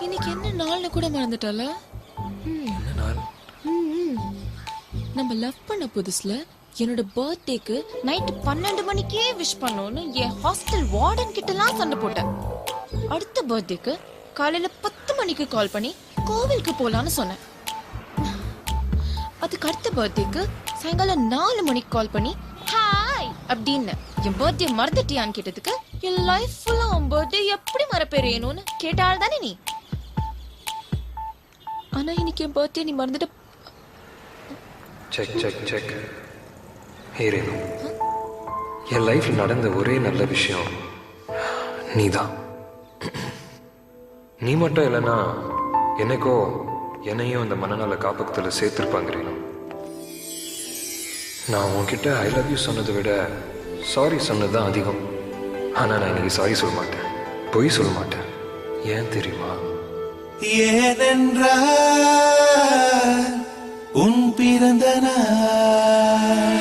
இன்னைக்கு என்ன நாள்னு கூட மறந்துட்டால. என்ன நாள்? நம்ம லவ் பண்ண புதுசுல என்னோட பர்த்டேக்கு நைட் 12 மணிக்கே விஷ் பண்ணோன்னு என் ஹாஸ்டல் வார்டன் கிட்டலாம் சண்டை போட்டேன். அடுத்த பர்த்டேக்கு காலையில 10 மணிக்கு கால் பண்ணி கோவிலுக்கு போலான்னு சொன்னேன். அதுக்கு அடுத்த பர்த்டேக்கு சாயங்காலம் 4 மணிக்கு கால் பண்ணி ஹாய் அப்படின்னு என் பர்த்டே மறந்துட்டியான்னு கேட்டதுக்கு என் லைஃப் ஃபுல்லா உன் பர்த்டே எப்படி மறப்பேறேனும்னு கேட்டால் தானே நீ. ஆனா இன்னைக்கு என் பர்த்டே நீ மறந்துட்டு. Check check check. Hey Renu, என் லைஃப்ல நடந்த ஒரே நல்ல விஷயம் நீதான். நீ மட்டும் இல்லைன்னா என்னைக்கோ என்னையும் அந்த மனநல காப்பகத்தில் சேர்த்துருப்பாங்க ரேணு. நான் உன்கிட்ட ஐ லவ் யூ சொன்னதை விட சாரி சொன்னது தான் அதிகம். ஆனால் நான் இன்னைக்கு சாரி சொல்ல மாட்டேன், பொய் சொல்ல மாட்டேன். ஏன் தெரியுமா? ஏனென்றால் உன் பிறந்த நாள்.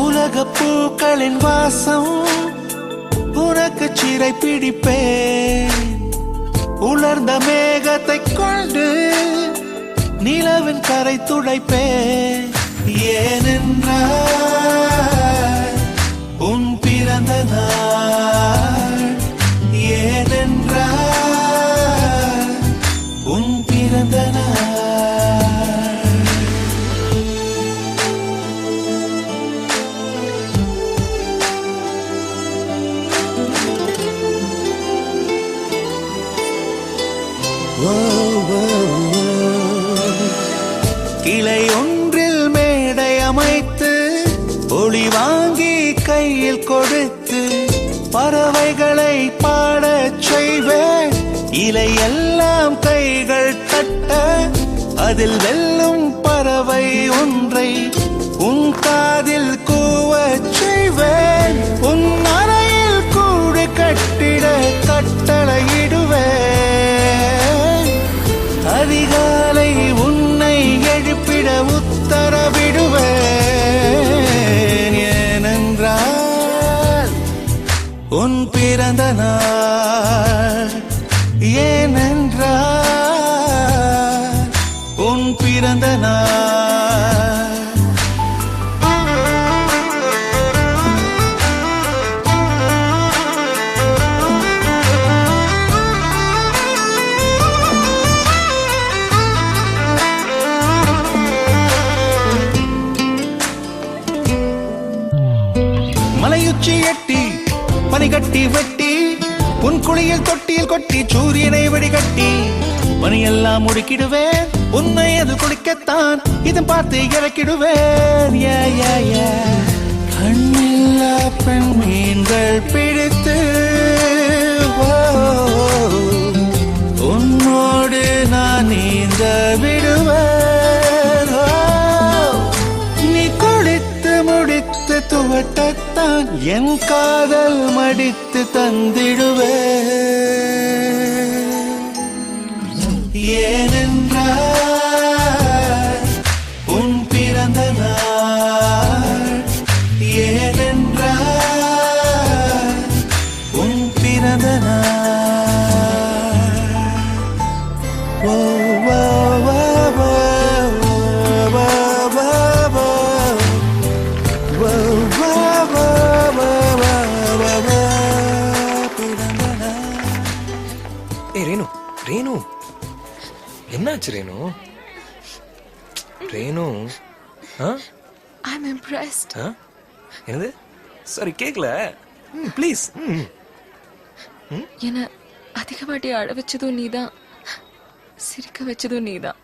உலக பூக்களின் வாசம் உனக்கு சிறை பிடிப்பேன். உலர்ந்த மேகத்தை கொண்டு நிலவின் கரை துடைப்பேன். ஏனென்றால் உன் பிறந்த நாள். ஏனென்றால் உன் பிறந்த நாள். கிளை ஒன்றில் மேடை அமைத்து ஒளி வாங்கி கையில் கொடுத்து பறவைகளை பாடச் செய்வேன். இலை எல்லாம் கைகள் தட்ட அதில் வெல்லும் பறவை ஒன்றை உன் காதில் கூவச் செய்வேன். உன் அறையில் கூடு கட்டிட கட்டளையிடுவேன். அதிகாலை உன்னை எழுப்பிட உத்தரவிடுவேன். ஏனென்றால் உன் பிறந்த நாள். ஏனென்றால் உன் பிறந்த நாள். மலையுச்சி எட்டி பனி கட்டி வெட்டி உன் குளியில் தொட்டியில் கொட்டி சூரியனை வெடிகட்டி பனியெல்லாம் முடுக்கிடுவேன். உன்னை அது குடிக்கத்தான் இதன் பார்த்து இறக்கிடுவேன். கண்ணில்லா பெண் மீன்கள் பிடித்து உன்னோடு நான் நீந்த விடுவேன். நீ குளித்து முடித்து துவட்டத்தான் என் காதல் மடித்து தந்திடுவேன். ஏனென்றால் உன் பிறந்த நாள். ஏனென்றால் உன் பிறந்த நாள். ஓ ஓ ஓ ஓ ரேணு, ரேணு என்னாச்சு ரேணு? Renu I'm impressed. என்னது? சாரி கேக்கல. ப்ளீஸ். என்ன அதிகமாட்டி அழ வச்சதும் நீதான், சிரிக்க வச்சதும் நீதான்.